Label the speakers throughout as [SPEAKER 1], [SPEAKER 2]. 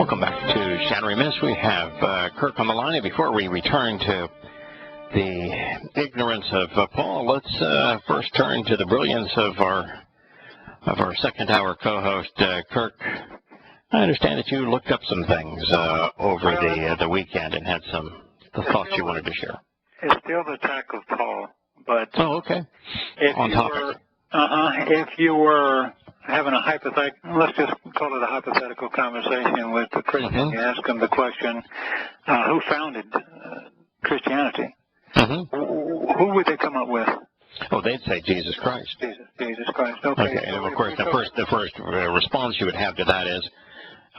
[SPEAKER 1] Welcome back to Shattering Myths. We have Kirk on the line, and before we return to the ignorance of Paul, let's first turn to the brilliance of our second-hour co-host, Kirk. I understand that you looked up some things over the weekend and had some thoughts you wanted to share.
[SPEAKER 2] It's still the attack of Paul, but
[SPEAKER 1] okay.
[SPEAKER 2] If you were having a hypothetical, let's just call it a hypothetical conversation with the Christian, you ask them the question, who founded Christianity? Who would they come up with?
[SPEAKER 1] Oh, they'd say Jesus Christ.
[SPEAKER 2] Jesus Christ. Okay.
[SPEAKER 1] And of course, the first response you would have to that is,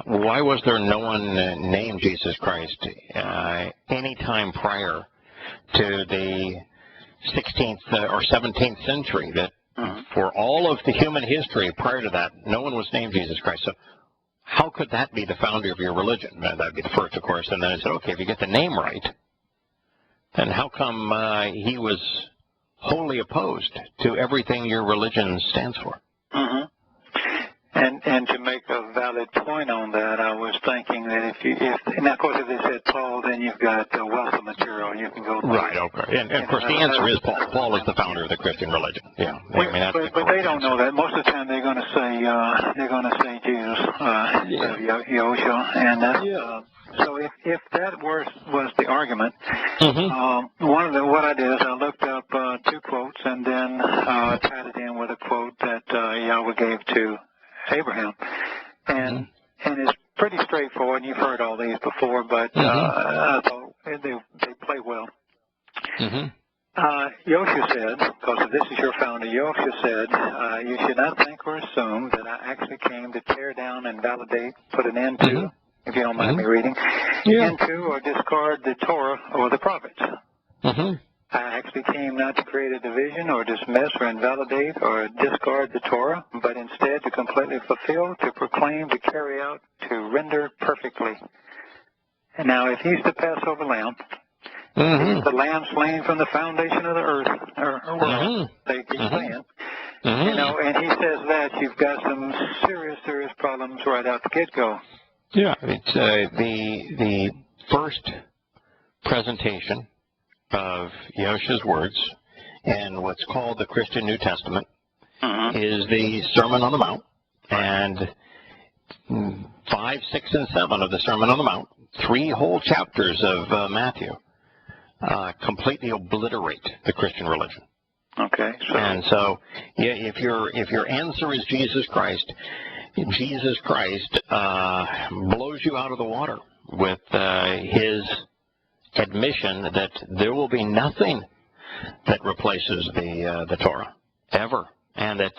[SPEAKER 1] why was there no one named Jesus Christ any time prior to the 16th or 17th century? That for all of the human history prior to that, no one was named Jesus Christ. So how could that be the founder of your religion? That would be the first, of course. And then I said, okay, if you get the name right, then how come he was wholly opposed to everything your religion stands for?
[SPEAKER 2] And to make a valid point on that, I was thinking that and of course if they said Paul, then you've got a wealth of material you can go through.
[SPEAKER 1] Right, okay. And of course the answer is Paul. Paul is the founder of the Christian religion. Yeah.
[SPEAKER 2] But they don't know that. Most of the time they're going to say Jesus, Yahowah, and that's so if that was the argument, what I did is I looked up two quotes and then tied it in with a quote that Yahowah gave to Abraham, and it's pretty straightforward. And you've heard all these before, but I thought they play well. Yahowah said, because if this is your founder, Yahowah said, you should not think or assume that I actually came to tear down, invalidate, put an end to, if you don't mind me reading, into or discard the Torah or the prophets. I actually came not to create a division or dismiss or invalidate or discard the Torah, but instead to completely fulfill, to proclaim, to carry out, to render perfectly. And now, if he's the Passover lamb, he's the lamb slain from the foundation of the earth, or world, they keep saying. You know, and he says that, you've got some serious problems right out the get-go.
[SPEAKER 1] Yeah, it's the first presentation of Yahowah's words and what's called the Christian New Testament is the Sermon on the Mount, and 5, 6, and 7 of the Sermon on the Mount, 3 whole chapters of Matthew, completely obliterate the Christian religion.
[SPEAKER 2] Okay.
[SPEAKER 1] So if your answer is Jesus Christ blows you out of the water with his admission that there will be nothing that replaces the Torah ever, and that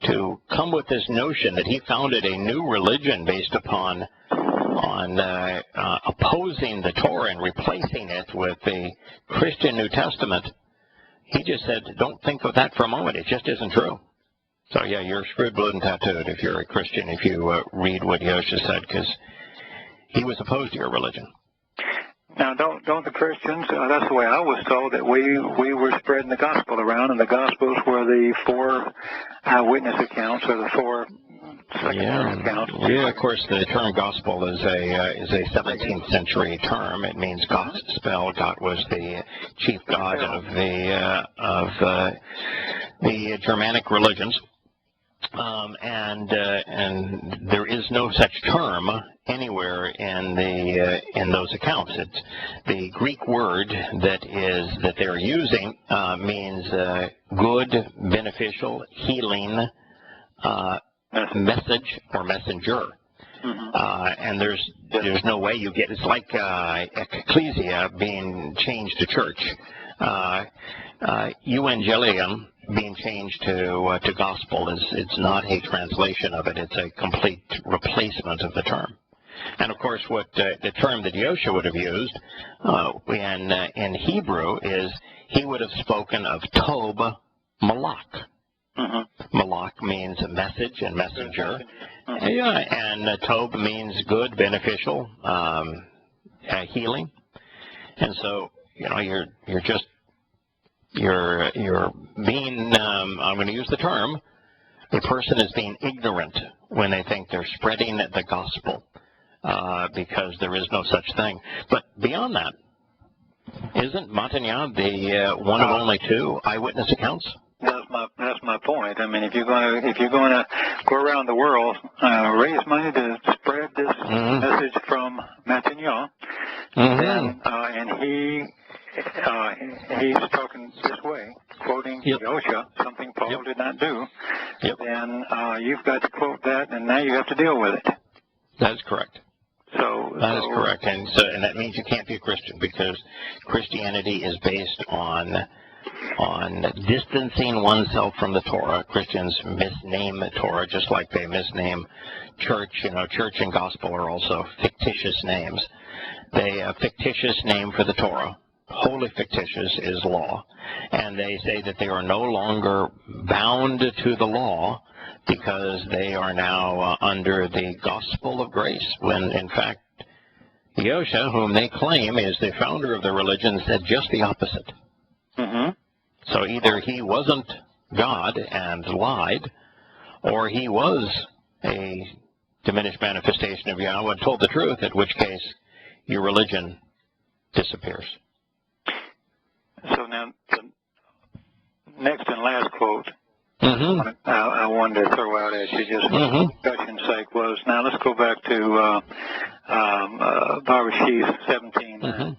[SPEAKER 1] to come with this notion that he founded a new religion based upon opposing the Torah and replacing it with the Christian New Testament, he just said, don't think of that for a moment. It just isn't true. So yeah, you're screwed, blood, and tattooed if you're a Christian, if you read what Yahowah said, because he was opposed to your religion.
[SPEAKER 2] Now, don't the Christians, that's the way I was told, that we were spreading the gospel around, and the gospels were the 4 eyewitness accounts, or the 4 secondary accounts.
[SPEAKER 1] Yeah, of course, the term gospel is a 17th century term. It means God spell. God was the chief god of the Germanic religions. And there is no such term anywhere in those accounts. It's the Greek word that they're using means good, beneficial, healing, message or messenger. And there's no way you get. It's like ecclesia being changed to church. Evangelium being changed to gospel it's not a translation of it. It's a complete replacement of the term. And of course, what the term that Yahowah would have used in Hebrew is he would have spoken of Tob Malach. Malach means a message and messenger. And Tob means good, beneficial, healing. And so you're being, I'm going to use the term, a person is being ignorant when they think they're spreading the gospel because there is no such thing. But beyond that, isn't Matanya the one of only two eyewitness accounts?
[SPEAKER 2] That's my point. I mean, if you're going to go around the world, raise money to spread this message from Matanya, then and he's talking this way, quoting Yahowah, something Paul did not do. Then you've got to quote that, and now you have to deal with it.
[SPEAKER 1] That is correct. That is correct, and that means you can't be a Christian, because Christianity is based on distancing oneself from the Torah. Christians misname the Torah just like they misname church. You know, church and gospel are also fictitious names. A fictitious name for the Torah, wholly fictitious, is law, and they say that they are no longer bound to the law because they are now under the gospel of grace, when in fact Yahowah, whom they claim is the founder of the religion, said just the opposite. So either he wasn't God and lied, or he was a diminished manifestation of Yahowah and told the truth, in which case your religion disappears.
[SPEAKER 2] So now the next and last quote I wanted to throw out at you just for discussion's sake was, now let's go back to Bereshith 17.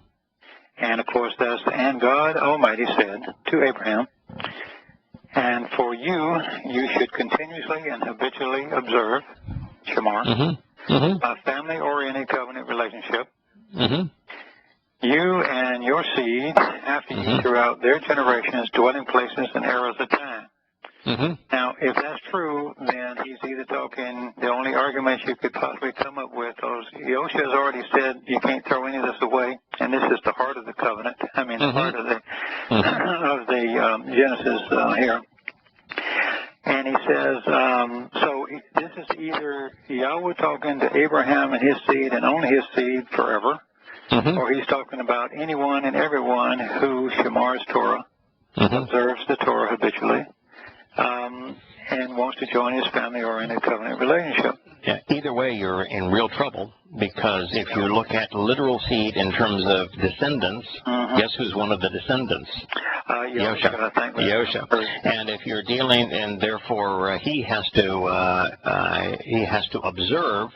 [SPEAKER 2] And of course that's, and God Almighty said to Abraham, and for you should continuously and habitually observe, Shamar, a family-oriented covenant relationship. You and your seed after you throughout their generations, dwelling places and eras of time. Now, if that's true, then he's either talking, the only argument you could possibly come up with, Yahowah has already said you can't throw any of this away, and this is the heart of the covenant, the heart of the Genesis here. And he says, so this is either Yahowah talking to Abraham and his seed and only his seed forever, or he's talking about anyone and everyone who Shamar's Torah, observes the Torah habitually, and wants to join his family-oriented covenant relationship.
[SPEAKER 1] Yeah, either way, you're in real trouble, because if you look at literal seed in terms of descendants, guess who's one of the descendants? Yahowah. And if you're dealing, and therefore he has to observe,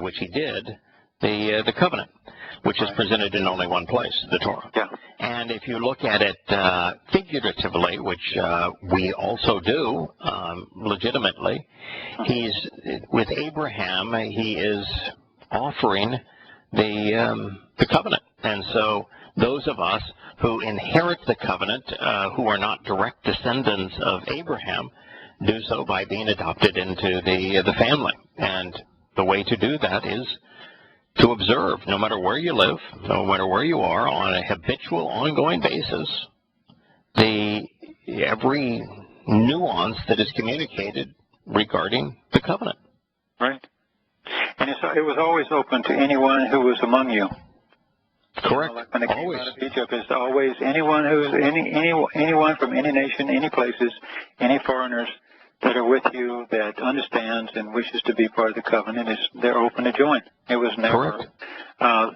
[SPEAKER 1] which he did, the covenant, which is presented in only one place, the Torah. And if you look at it figuratively, which we also do legitimately, with Abraham, he is offering the covenant. And so those of us who inherit the covenant, who are not direct descendants of Abraham, do so by being adopted into the family. And the way to do that is to observe, no matter where you live, no matter where you are, on a habitual, ongoing basis, every nuance that is communicated regarding the covenant.
[SPEAKER 2] Right. And it was always open to anyone who was among you.
[SPEAKER 1] Correct.
[SPEAKER 2] Like when it came out of Egypt, it's always anyone anyone from any nation, any places, any foreigners that are with you, that understands and wishes to be part of the covenant, they're open to join. It was never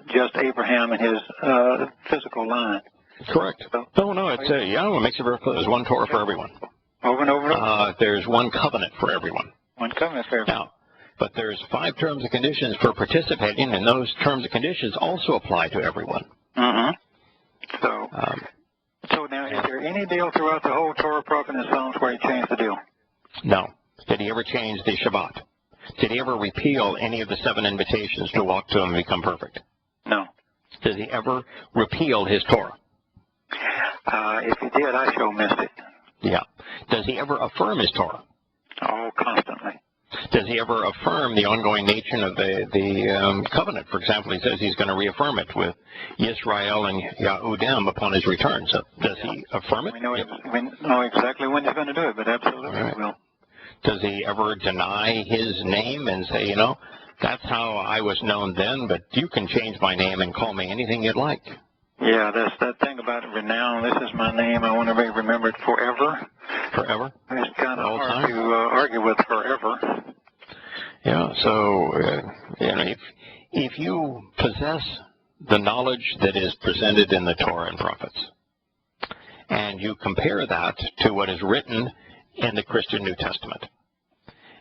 [SPEAKER 2] just Abraham and his physical line.
[SPEAKER 1] Correct. No, it's Yahowah makes it very clear. There's one Torah for everyone.
[SPEAKER 2] Over and over and over.
[SPEAKER 1] There's one covenant for everyone.
[SPEAKER 2] One covenant for everyone.
[SPEAKER 1] Now, but there's 5 terms and conditions for participating, and those terms and conditions also apply to everyone.
[SPEAKER 2] So now, is there any deal throughout the whole Torah, Prophet, and Psalms where he changed the deal?
[SPEAKER 1] No. Did he ever change the Shabbat? Did he ever repeal any of the 7 invitations to walk to him and become perfect?
[SPEAKER 2] No.
[SPEAKER 1] Did he ever repeal his Torah?
[SPEAKER 2] If he did, I sure missed it.
[SPEAKER 1] Yeah. Does he ever affirm his Torah?
[SPEAKER 2] Oh, constantly.
[SPEAKER 1] Does he ever affirm the ongoing nature of the covenant? For example, he says he's going to reaffirm it with Yisrael and Yahudim upon his return. So does he affirm it?
[SPEAKER 2] We know exactly when he's going to do it, but absolutely he will.
[SPEAKER 1] Does he ever deny his name and say, that's how I was known then, but you can change my name and call me anything you'd like?
[SPEAKER 2] Yeah, that's that thing about renown. This is my name. I want to be remembered forever.
[SPEAKER 1] Forever?
[SPEAKER 2] It's kind of hard to argue with forever.
[SPEAKER 1] Yeah, so if you possess the knowledge that is presented in the Torah and prophets, and you compare that to what is written in the Christian New Testament,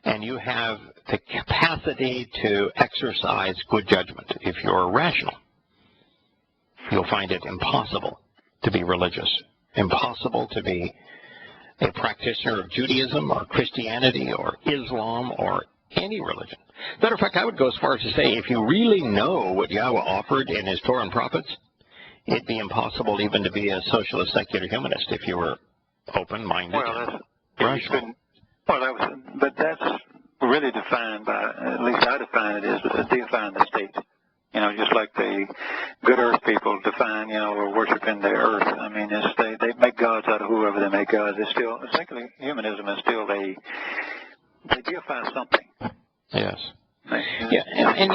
[SPEAKER 1] and you have the capacity to exercise good judgment, if you're rational, you'll find it impossible to be religious, impossible to be a practitioner of Judaism or Christianity or Islam or any religion. Matter of fact, I would go as far as to say, if you really know what Yahowah offered in his Torah and prophets, it'd be impossible even to be a socialist secular humanist if you were open-minded.
[SPEAKER 2] Well,
[SPEAKER 1] rational.
[SPEAKER 2] But that's really defined by, at least I define it as deifying the state. You know, just like the good earth people define, or worshiping the earth. I mean, they make gods out of whoever they make gods. It's still, secular humanism is still they deify something.
[SPEAKER 1] Yes. Yeah, and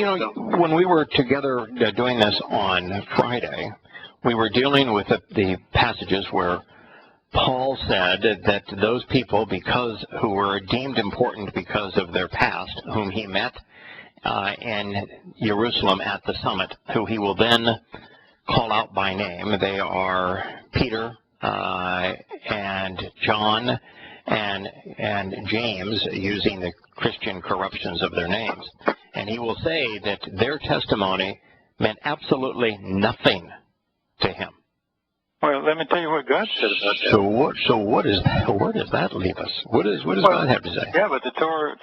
[SPEAKER 1] when we were together doing this on Friday, we were dealing with the passages where Paul said that those people, who were deemed important because of their past, whom he met in Jerusalem at the summit, who he will then call out by name, they are Peter and John and James, using the Christian corruptions of their names. And he will say that their testimony meant absolutely nothing to him.
[SPEAKER 2] Well, let me tell you what God said about that.
[SPEAKER 1] So where does that leave us? What does God have to say?
[SPEAKER 2] Yeah, but the Torah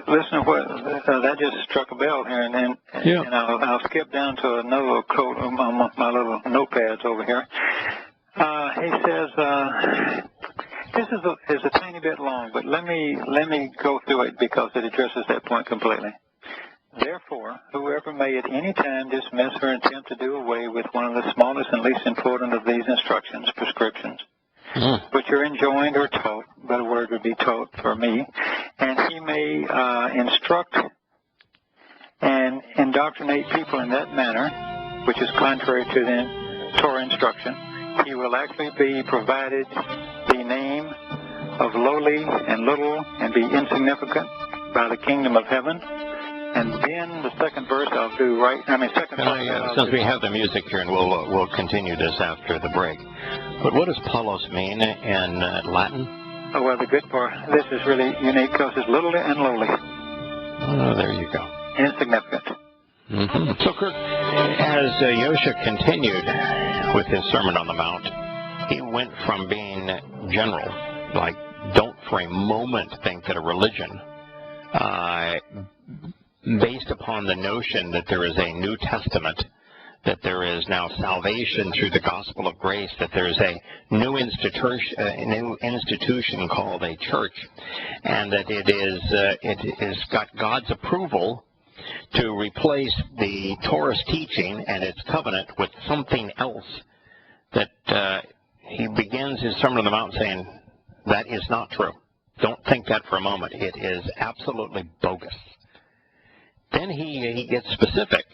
[SPEAKER 2] listen to what that just struck a bell here, and then I'll skip down to another quote on my little notepads over here. He says, this is a tiny bit long, but let me go through it because it addresses that point completely. Therefore, whoever may at any time dismiss or attempt to do away with one of the smallest and least important of these instructions, prescriptions, which are enjoined or taught, but a word would be taught for me, and he may instruct and indoctrinate people in that manner, which is contrary to the Torah instruction, he will actually be provided the name of lowly and little and be insignificant by the kingdom of heaven. And then the second verse I'll do
[SPEAKER 1] since we have the music here, and we'll continue this after the break. But what does Paulos mean in Latin?
[SPEAKER 2] Oh, well, the good part, this is really unique because it's little and lowly.
[SPEAKER 1] Oh, there you go.
[SPEAKER 2] Insignificant.
[SPEAKER 1] Mm-hmm. So, Kirk, as Yosha continued with his Sermon on the Mount, he went from being general, like don't for a moment think that a religion based upon the notion that there is a New Testament, that there is now salvation through the gospel of grace, that there is a new institution called a church, and that it is got God's approval to replace the Torah's teaching and its covenant with something else, that he begins his Sermon on the Mount saying, that is not true. Don't think that for a moment. It is absolutely bogus. Then he gets specific,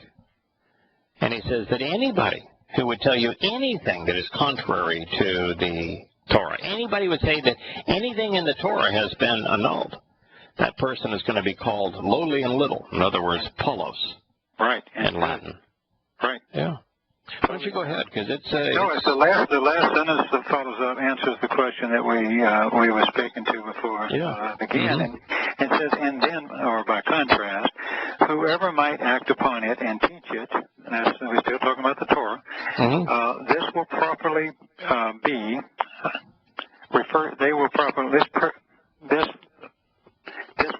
[SPEAKER 1] and he says that anybody who would tell you anything that is contrary to the Torah, anybody would say that anything in the Torah has been annulled, that person is going to be called lowly and little. In other words, Paulos.
[SPEAKER 2] Right.
[SPEAKER 1] In Latin.
[SPEAKER 2] Right.
[SPEAKER 1] Yeah. Why don't you go ahead, because it's
[SPEAKER 2] the last sentence that follows up answers the question that we were speaking to before began, and it says, and then, or by contrast, whoever might act upon it and teach it, and we're still talking about the Torah, this will properly be referred. They will properly this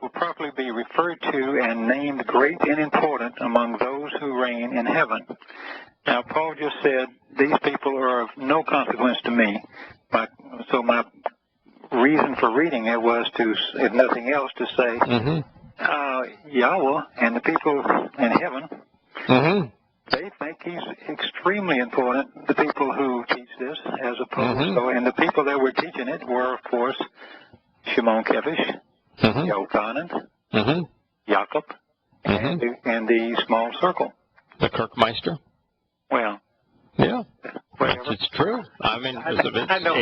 [SPEAKER 2] will properly be referred to and named great and important among those who reign in heaven. Now, Paul just said, these people are of no consequence to me. So my reason for reading it was to, if nothing else, to say, Yahowah and the people in heaven, they think he's extremely important, the people who teach this, as opposed to, and the people that were teaching it were, of course, Shimon Kevish, Yochanan, Jacob, and the small circle.
[SPEAKER 1] The Kirkmeister?
[SPEAKER 2] Well,
[SPEAKER 1] yeah. It's true. I mean,
[SPEAKER 2] I know.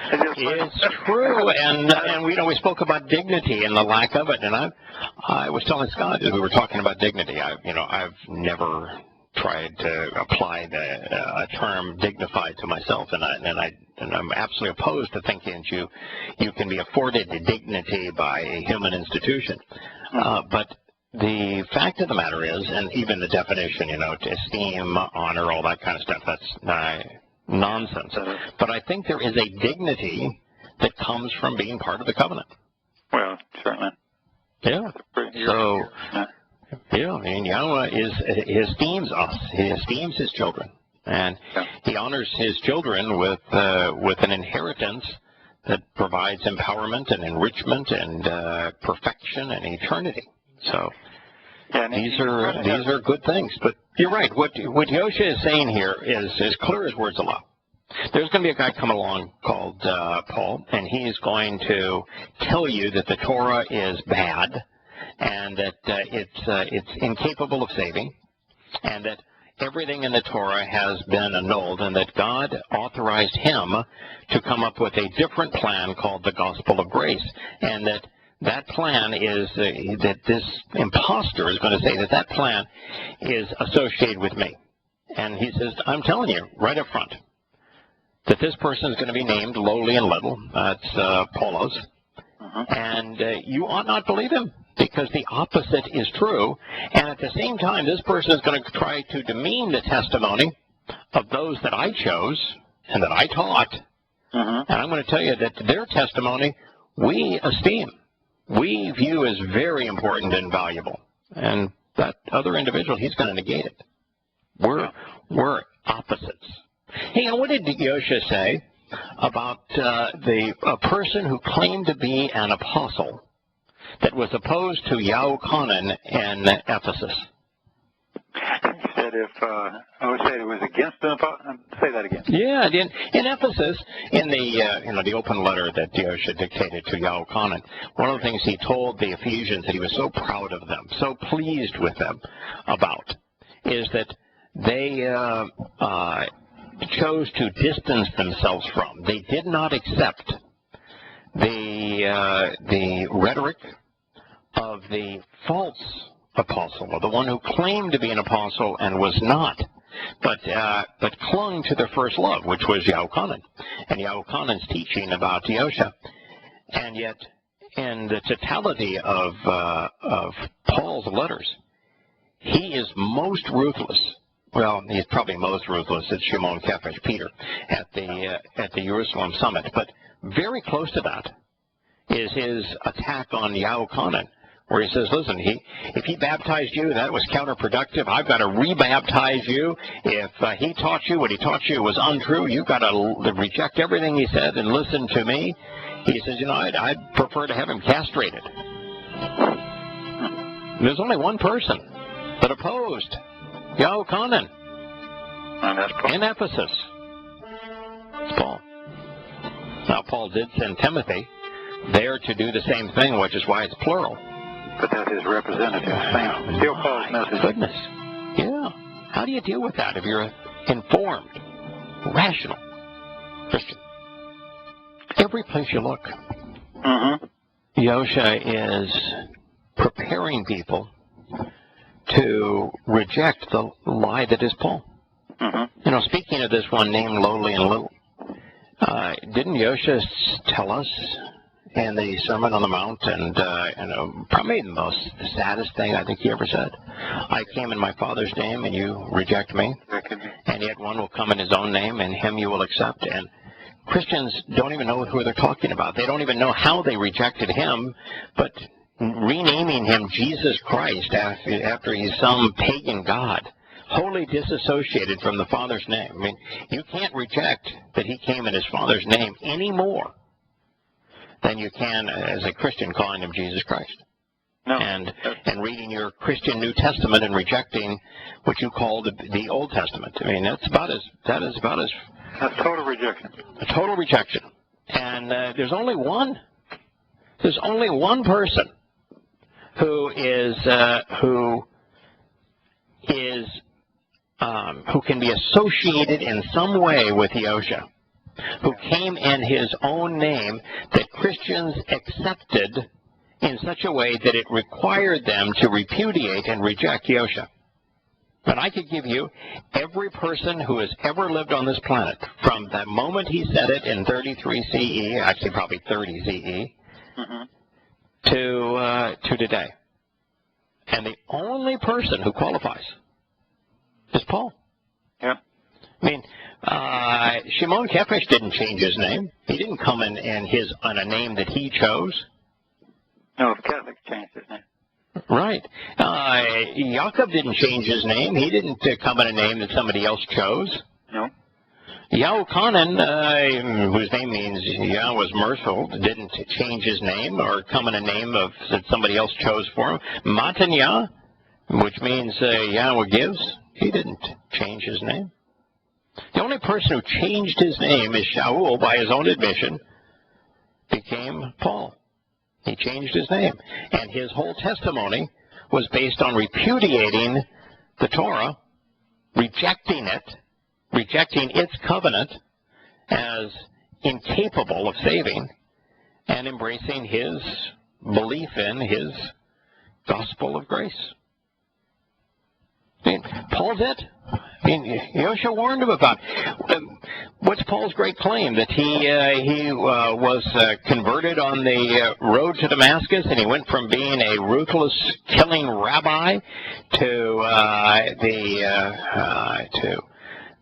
[SPEAKER 1] it's true, and we spoke about dignity and the lack of it, and I was telling Scott as we were talking about dignity. I've never tried to apply a term dignified to myself, and I'm absolutely opposed to thinking that you can be afforded dignity by a human institution, but. The fact of the matter is, and even the definition, to esteem, honor, all that kind of stuff, that's nonsense. But I think there is a dignity that comes from being part of the covenant.
[SPEAKER 2] Well, certainly.
[SPEAKER 1] Yeah. So, and Yahowah esteems us. He esteems his children, and he honors his children with an inheritance that provides empowerment and enrichment and perfection and eternity. So these are good things. But you're right. What Yosha is saying here is as clear as words of law. There's going to be a guy coming along called Paul, and he is going to tell you that the Torah is bad and that it's incapable of saving, and that everything in the Torah has been annulled, and that God authorized him to come up with a different plan called the gospel of grace, and that plan is that this imposter is going to say that plan is associated with me. And he says, I'm telling you right up front that this person is going to be named lowly and little. That's Paulos. And you ought not believe him, because the opposite is true. And at the same time, this person is going to try to demean the testimony of those that I chose and that I taught. And I'm going to tell you that their testimony we esteem. We view as very important and valuable, and that other individual, he's going to negate it. We're opposites. Hey, and what did Yosha say about a person who claimed to be an apostle that was opposed to Yahowah in Ephesus?
[SPEAKER 2] He said it was against an apostle. Say that again.
[SPEAKER 1] Yeah, in Ephesus, in the open letter that Yosha dictated to Yahowah, one of the things he told the Ephesians that he was so proud of them, so pleased with them about, is that they chose to distance themselves from. They did not accept the rhetoric of the false apostle, or the one who claimed to be an apostle and was not, but clung to their first love, which was Yahowah, and Yahowah's teaching about Yosha. And yet, in the totality of Paul's letters, he is most ruthless. Well, he's probably most ruthless at Shimon Kephas, Peter, at the Jerusalem summit. But very close to that is his attack on Yahowah, where he says, listen, if he baptized you, that was counterproductive. I've got to rebaptize you. If he taught you what he taught you was untrue, you've got to reject everything he said and listen to me. He says, I'd prefer to have him castrated. There's only one person that opposed Yahowah in Ephesus. It's Paul. Now, Paul did send Timothy there to do the same thing, which is why it's plural.
[SPEAKER 2] But that's his representative. Still Paul's message.
[SPEAKER 1] Goodness. Yeah. How do you deal with that if you're an informed, rational Christian? Every place you look, Yosha is preparing people to reject the lie that is Paul. Speaking of this one named lowly and little, didn't Yosha tell us in the Sermon on the Mount, and probably the saddest thing I think he ever said, I came in my Father's name and you reject me, and yet one will come in his own name and him you will accept. And Christians don't even know who they're talking about. They don't even know how they rejected him, but renaming him Jesus Christ after he's some pagan god, wholly disassociated from the Father's name. I mean, you can't reject that he came in his Father's name any more than you can as a Christian calling him Jesus Christ. No. And reading your Christian New Testament and rejecting what you call the Old Testament. I mean, that's total rejection. A total rejection. And there's only one person who is who can be associated in some way with Yahowah, who came in his own name that Christians accepted in such a way that it required them to repudiate and reject Yahowah. But I could give you every person who has ever lived on this planet, from the moment he said it in 33 CE, actually probably 30 CE, to today. And the only person who qualifies is Paul.
[SPEAKER 2] Yeah.
[SPEAKER 1] I mean, Shimon Kefish didn't change his name. He didn't come in on a name that he chose.
[SPEAKER 2] No, the Catholics changed his name.
[SPEAKER 1] Right. Jacob didn't change his name. He didn't come in a name that somebody else chose.
[SPEAKER 2] No.
[SPEAKER 1] Yahuwah, whose name means Yah was merciful, didn't change his name or come in a name that somebody else chose for him. Matanya, which means Yahweh gives, he didn't change his name. The only person who changed his name is Shaul, by his own admission, became Paul. He changed his name. And his whole testimony was based on repudiating the Torah, rejecting it, rejecting its covenant as incapable of saving, and embracing his belief in his gospel of grace. I mean, Paul's it. I mean, Yahowah warned him about what's Paul's great claim? That he was converted on the road to Damascus, and he went from being a ruthless, killing rabbi to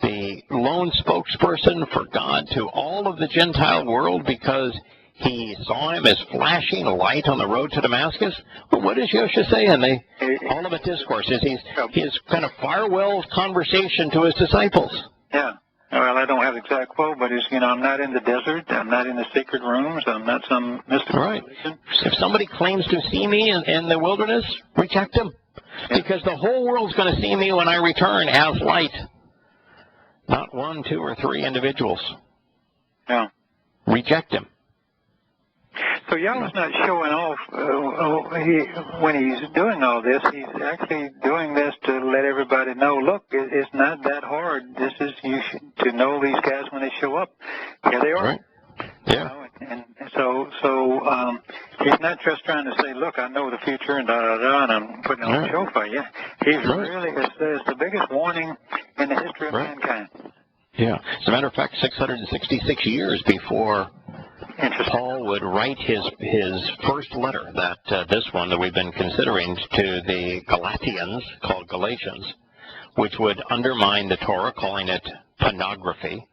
[SPEAKER 1] the lone spokesperson for God to all of the Gentile world because he saw him as flashing a light on the road to Damascus. Well, what does Yahowah say in the Olivet Discourse? His kind of farewell conversation to his disciples.
[SPEAKER 2] Yeah. Well, I don't have the exact quote, but I'm not in the desert. I'm not in the secret rooms. I'm not some mystical religion.
[SPEAKER 1] If somebody claims to see me in the wilderness, reject him. Yeah. Because the whole world's going to see me when I return as light. Not 1, 2, or 3 individuals.
[SPEAKER 2] Yeah.
[SPEAKER 1] Reject him.
[SPEAKER 2] So Yahweh's not showing off when he's doing all this. He's actually doing this to let everybody know, look, it's not that hard. This is to know these guys when they show up. Here they are.
[SPEAKER 1] Right. Yeah.
[SPEAKER 2] And so he's not just trying to say, look, I know the future and da-da-da, and I'm putting on a show for you. He's really, it's the biggest warning in the history of mankind.
[SPEAKER 1] Yeah. As a matter of fact, 666 years before Paul would write his first letter, this one that we've been considering, to the Galatians, called Galatians, which would undermine the Torah, calling it pornography,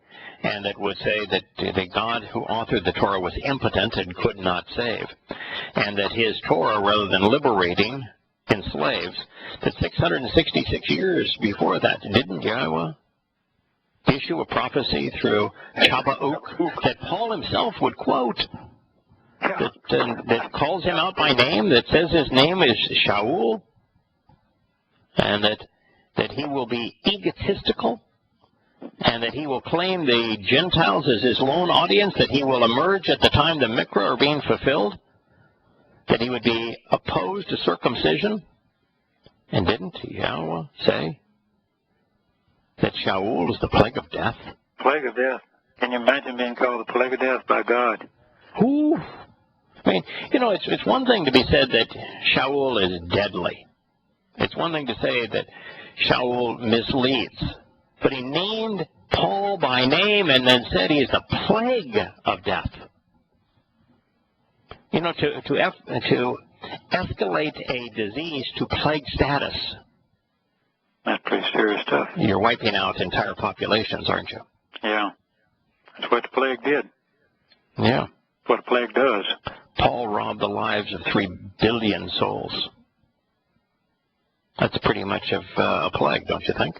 [SPEAKER 1] and it would say that the God who authored the Torah was impotent and could not save, and that his Torah, rather than liberating, enslaves. That 666 years before that, didn't Yahowah issue a prophecy through Habakkuk that Paul himself would quote, that calls him out by name, that says his name is Shaul, and that he will be egotistical, and that he will claim the Gentiles as his lone audience, that he will emerge at the time the Mikra are being fulfilled, that he would be opposed to circumcision. And didn't Yahowah say that Shaul is the plague of death?
[SPEAKER 2] Plague of death. Can you imagine being called the plague of death by God?
[SPEAKER 1] Ooh. I mean, it's one thing to be said that Shaul is deadly. It's one thing to say that Shaul misleads. But he named Paul by name and then said he is the plague of death. To escalate a disease to plague status.
[SPEAKER 2] That's pretty serious stuff.
[SPEAKER 1] You're wiping out entire populations, aren't you?
[SPEAKER 2] Yeah. That's what the plague did.
[SPEAKER 1] Yeah.
[SPEAKER 2] That's what a plague does.
[SPEAKER 1] Paul robbed the lives of 3 billion souls. That's pretty much of a plague, don't you think?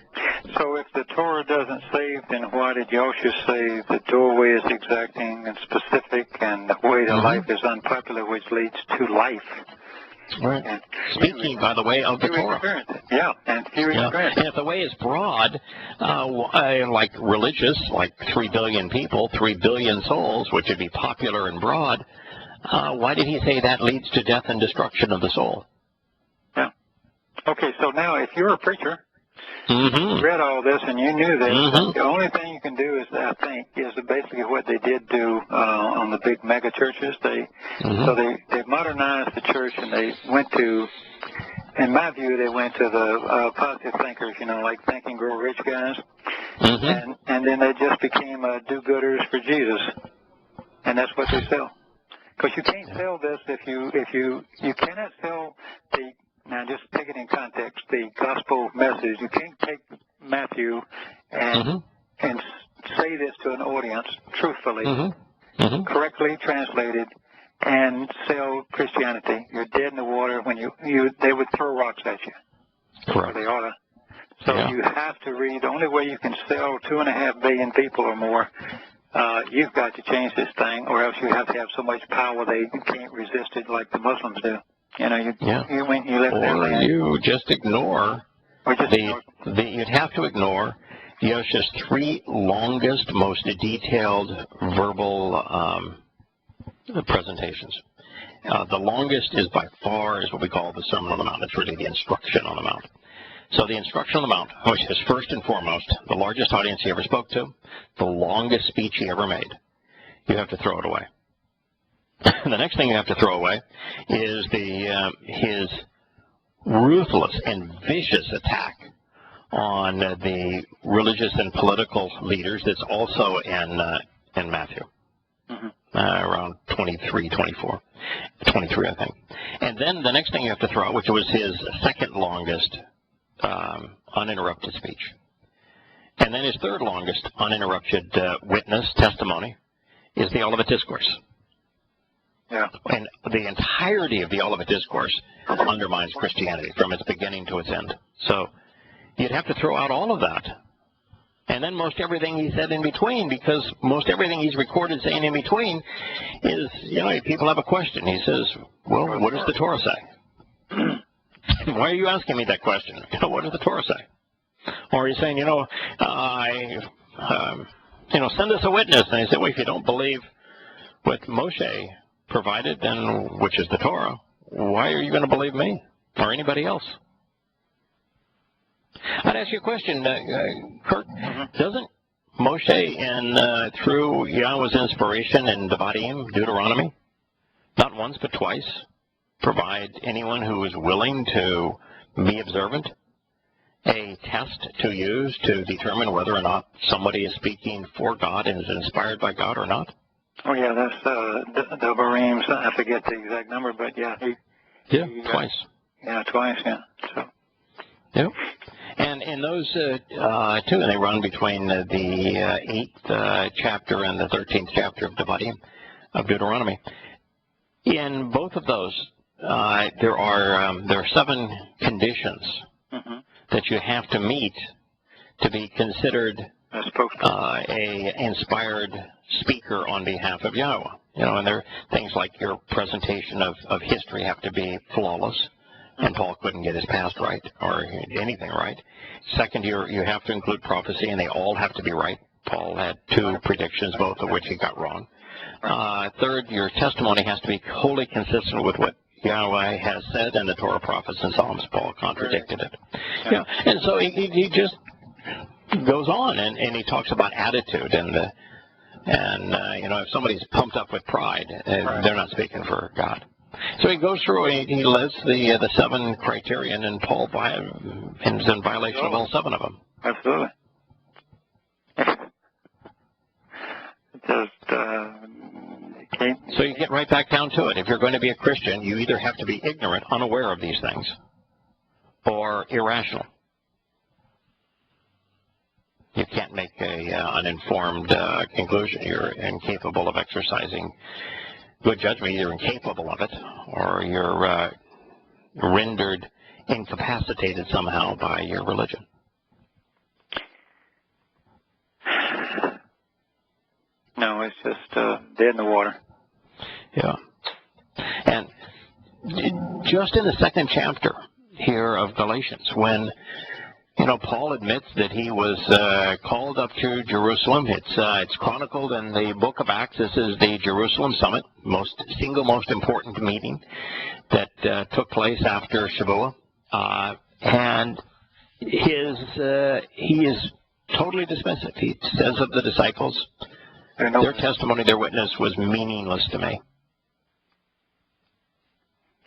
[SPEAKER 2] So if the Torah doesn't save, then why did Yahowah say the doorway is exacting and specific and the way to life is unpopular, which leads to life?
[SPEAKER 1] Right. And speaking, by the way, of the Torah.
[SPEAKER 2] Yeah, and few experience.
[SPEAKER 1] And if the way is broad, like religious, like 3 billion people, 3 billion souls, which would be popular and broad, why did he say that leads to death and destruction of the soul?
[SPEAKER 2] Yeah. Okay, so now if you're a preacher You read all this and you knew this. The only thing you can do is, I think, is basically what they did do on the big mega churches. So they modernized the church, and they went to, in my view, they went to the positive thinkers, like Think and Grow Rich guys. And then they just became do-gooders for Jesus. And that's what they sell. Because you can't sell this if you cannot sell now just take it in context, the gospel message. You can't take Matthew and say this to an audience truthfully, correctly translated, and sell Christianity. You're dead in the water when they would throw rocks at you.
[SPEAKER 1] Correct.
[SPEAKER 2] They ought to. So you have to read. The only way you can sell 2.5 billion people or more, you've got to change this thing, or else you have to have so much power they can't resist it like the Muslims do. You let
[SPEAKER 1] or you just ignore. You'd have to ignore Yosha's 3 longest, most detailed verbal presentations. The longest is by far is what we call the Sermon on the Mount. It's really the instruction on the Mount. So the instruction on the Mount, which is first and foremost the largest audience he ever spoke to, the longest speech he ever made, you have to throw it away. The next thing you have to throw away is his ruthless and vicious attack on the religious and political leaders. That's also in Matthew, around 23, 24, 23, I think. And then the next thing you have to throw out, which was his second longest uninterrupted speech, and then his third longest uninterrupted witness testimony is the Olivet Discourse.
[SPEAKER 2] Yeah.
[SPEAKER 1] And the entirety of the Olivet Discourse undermines Christianity from its beginning to its end. So you'd have to throw out all of that. And then most everything he said in between, because most everything he's recorded saying in between is, people have a question. He says, well, what does the Torah say? Why are you asking me that question? What does the Torah say? Or he's saying, send us a witness. And he said, well, if you don't believe what Moshe provided, then which is the Torah, why are you going to believe me or anybody else? I'd ask you a question, Kurt. Doesn't Moshe, through Yahweh's inspiration in Devarim, Deuteronomy, not once but twice, provide anyone who is willing to be observant a test to use to determine whether or not somebody is speaking for God and is inspired by God or not?
[SPEAKER 2] Oh, yeah, that's Devarim. I forget the exact number, but yeah.
[SPEAKER 1] Twice.
[SPEAKER 2] Yeah, twice, yeah. So.
[SPEAKER 1] Yep. And in those two, and they run between the 8th chapter and the 13th chapter of Devarim, of Deuteronomy. In both of those, there are 7 conditions that you have to meet to be considered a inspired speaker on behalf of Yahweh. And there are things like your presentation of history have to be flawless, and Paul couldn't get his past right or anything right. Second, you have to include prophecy, and they all have to be right. Paul had 2 predictions, both of which he got wrong. Third, your testimony has to be wholly consistent with what Yahweh has said in the Torah, prophets, and Psalms. Paul contradicted it. And so he just goes on, and he talks about attitude, and if somebody's pumped up with pride, they're not speaking for God. So he goes through, he lists the 7 criterion, and Paul is in violation of all 7 of them.
[SPEAKER 2] Absolutely.
[SPEAKER 1] So you get right back down to it. If you're going to be a Christian, you either have to be ignorant, unaware of these things, or irrational. You can't make an uninformed conclusion. You're incapable of exercising good judgment. You're incapable of it, or you're rendered incapacitated somehow by your religion.
[SPEAKER 2] No, it's just dead in the water.
[SPEAKER 1] Yeah. And just in the 2nd chapter here of Galatians, when Paul admits that he was called up to Jerusalem. It's chronicled in the book of Acts. This is the Jerusalem Summit, most important meeting that took place after Shavuot. And he is totally dismissive. He says of the disciples, their testimony, their witness was meaningless to me.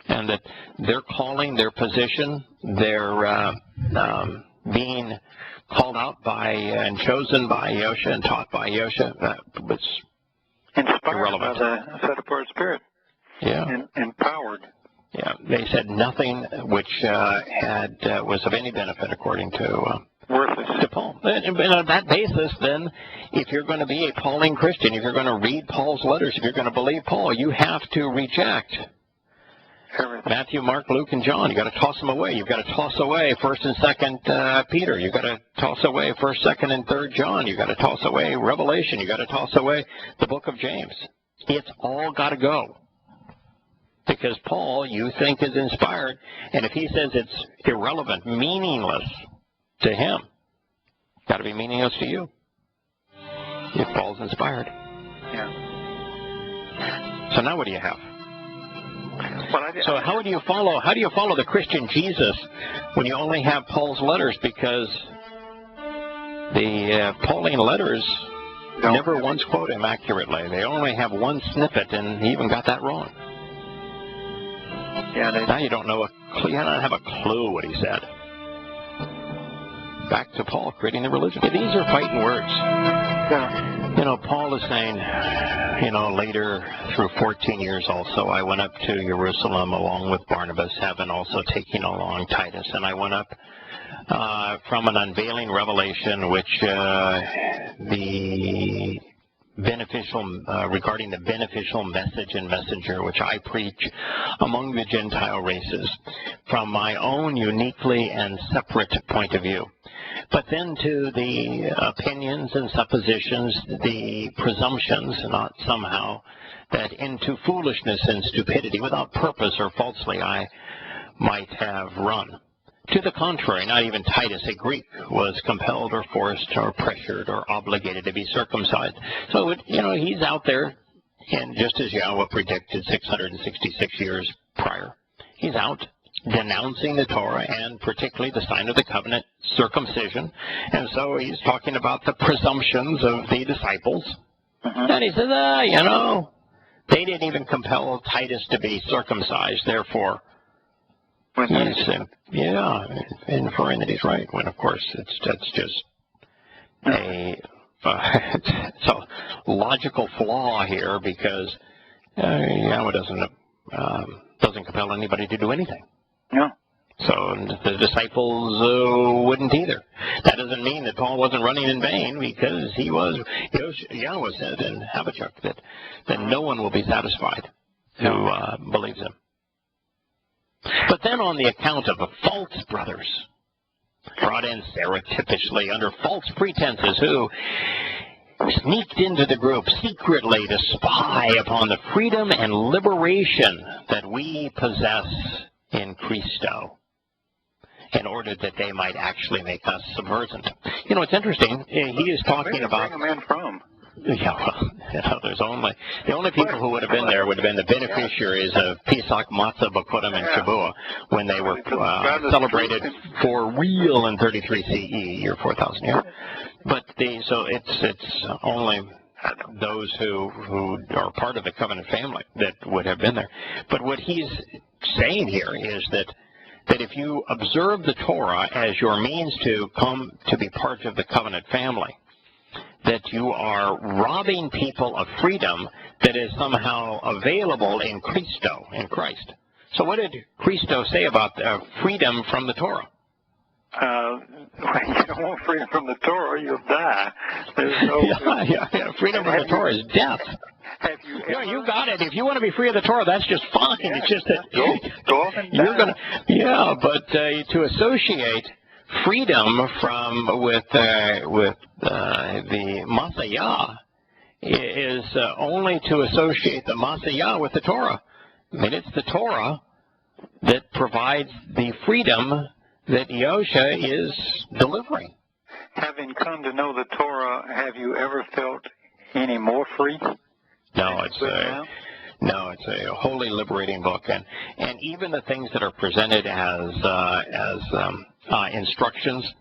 [SPEAKER 1] And that their calling, their position, their being called out by and chosen by Yahowah and taught by Yahowah was
[SPEAKER 2] inspired
[SPEAKER 1] irrelevant.
[SPEAKER 2] by the set-apart spirit.
[SPEAKER 1] Yeah.
[SPEAKER 2] Empowered.
[SPEAKER 1] Yeah. They said nothing which was of any benefit according to
[SPEAKER 2] worthless.
[SPEAKER 1] To Paul. And on that basis, then, if you're going to be a Pauline Christian, if you're going to read Paul's letters, if you're going to believe Paul, you have to reject Matthew, Mark, Luke, and John. You've got to toss them away. You've got to toss away 1st and 2nd Peter. You've got to toss away 1st, 2nd, and 3rd John. You've got to toss away Revelation. You've got to toss away the book of James. It's all got to go. Because Paul, you think, is inspired, and if he says it's irrelevant, meaningless to him, it's got to be meaningless to you. If Paul's inspired.
[SPEAKER 2] Yeah.
[SPEAKER 1] So now what do you have? So how do you follow the Christian Jesus when you only have Paul's letters? Because the Pauline letters never once quote him accurately. They only have one snippet, and he even got that wrong.
[SPEAKER 2] Yeah,
[SPEAKER 1] now you don't have a clue what he said. Back to Paul creating the religion. These are fighting words.
[SPEAKER 2] Yeah.
[SPEAKER 1] Paul is saying, later through 14 years also, I went up to Jerusalem along with Barnabas, having also taken along Titus, and I went up from an unveiling revelation which regarding the beneficial message and messenger which I preach among the Gentile races from my own uniquely and separate point of view. But then to the opinions and suppositions, the presumptions, not somehow, that into foolishness and stupidity, without purpose or falsely, I might have run. To the contrary, not even Titus, a Greek, was compelled or forced or pressured or obligated to be circumcised. So, he's out there, and just as Yahowah predicted 666 years prior, he's out denouncing the Torah and particularly the sign of the covenant, circumcision. And so he's talking about the presumptions of the disciples. And he says, they didn't even compel Titus to be circumcised, therefore, inferring that he's right, when of course that's just it's a logical flaw here, because Yahowah doesn't compel anybody to do anything.
[SPEAKER 2] No.
[SPEAKER 1] So the disciples wouldn't either. That doesn't mean that Paul wasn't running in vain, because he was. Yahowah said in Habakkuk that no one will be satisfied who believes him. But then on the account of the false brothers, brought in surreptitiously under false pretenses, who sneaked into the group secretly to spy upon the freedom and liberation that we possess in Christo, in order that they might actually make us subversive. It's interesting. He is talking about.
[SPEAKER 2] Where'd you bring a man from?
[SPEAKER 1] There's the only people who would have been there would have been the beneficiaries of Pesach, Matzah, Bokurim, and Shavuot when they were celebrated for real in 33 CE, year 4000 year. But so it's only those who are part of the covenant family that would have been there. But what he's saying here is that if you observe the Torah as your means to come to be part of the covenant family, that you are robbing people of freedom that is somehow available in Christo, in Christ. So what did Christo say about freedom from the Torah?
[SPEAKER 2] When you don't want freedom from the Torah, you'll die. There's no
[SPEAKER 1] freedom from the Torah is death. You got it. If you want to be free of the Torah, that's just fine. It's just that
[SPEAKER 2] go off and
[SPEAKER 1] you're going to. But to associate freedom with the Masayah is only to associate the Masayah with the Torah. I mean, it's the Torah that provides the freedom that Yahowah is delivering.
[SPEAKER 2] Having come to know the Torah, have you ever felt any more free?
[SPEAKER 1] No, it's a wholly liberating book, and even the things that are presented as instructions,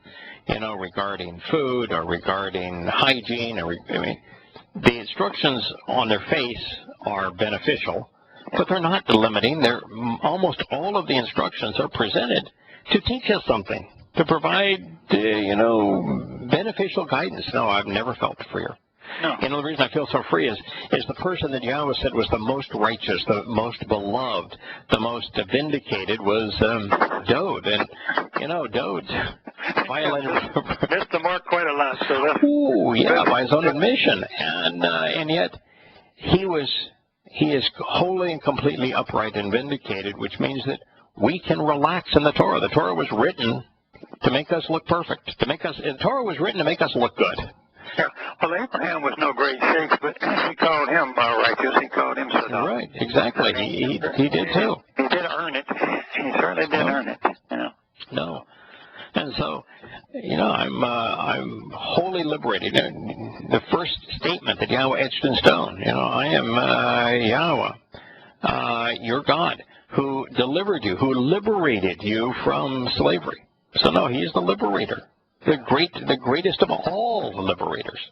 [SPEAKER 1] regarding food or regarding hygiene. The instructions on their face are beneficial, but they're not limiting. Almost all of the instructions are presented to teach us something, to provide, beneficial guidance. No, I've never felt freer.
[SPEAKER 2] No.
[SPEAKER 1] The reason I feel so free is the person that Yahowah said was the most righteous, the most beloved, the most vindicated was Dode. And, Dode violated...
[SPEAKER 2] Missed the mark quite a lot. So
[SPEAKER 1] by his own admission. And yet he is wholly and completely upright and vindicated, which means that we can relax in the Torah. The Torah was written to make us look perfect. The Torah was written to make us look good.
[SPEAKER 2] Yeah. Well, Abraham was no great shakes, but he called him righteous. He called him Saddam.
[SPEAKER 1] Right, exactly. He did too.
[SPEAKER 2] He did earn it. He certainly did earn it.
[SPEAKER 1] No. And so, I'm wholly liberated. The first statement that Yahowah etched in stone, I am Yahowah, your God, who delivered you, who liberated you from slavery. So no, he is the liberator. The greatest of all the liberators.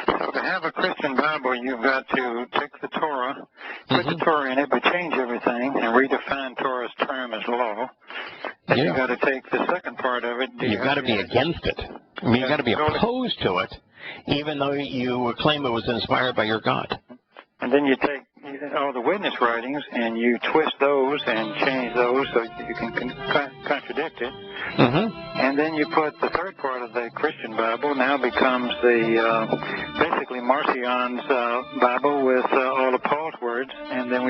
[SPEAKER 2] So to have a Christian Bible, you've got to take the Torah, put the Torah in it, but change everything and redefine Torah's term as law. Then you've got to take the second part of it.
[SPEAKER 1] You've got to be against it. You've got to be opposed to it, even though you claim it was inspired by your God.
[SPEAKER 2] And then you take all the witness writings and you twist those and change those so you can contradict it. And then you put the third part of the Christian Bible now becomes basically Marcion's Bible with all of Paul's words, and then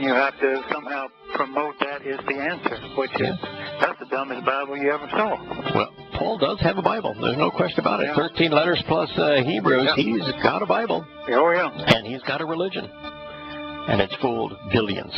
[SPEAKER 2] you have to somehow promote that is the answer, which is that's the dumbest Bible you ever saw.
[SPEAKER 1] Well, Paul does have a Bible. There's no question about it. 13 letters plus Hebrews. He's got a Bible.
[SPEAKER 2] Oh, yeah.
[SPEAKER 1] And he's got a religion. And it's fooled billions.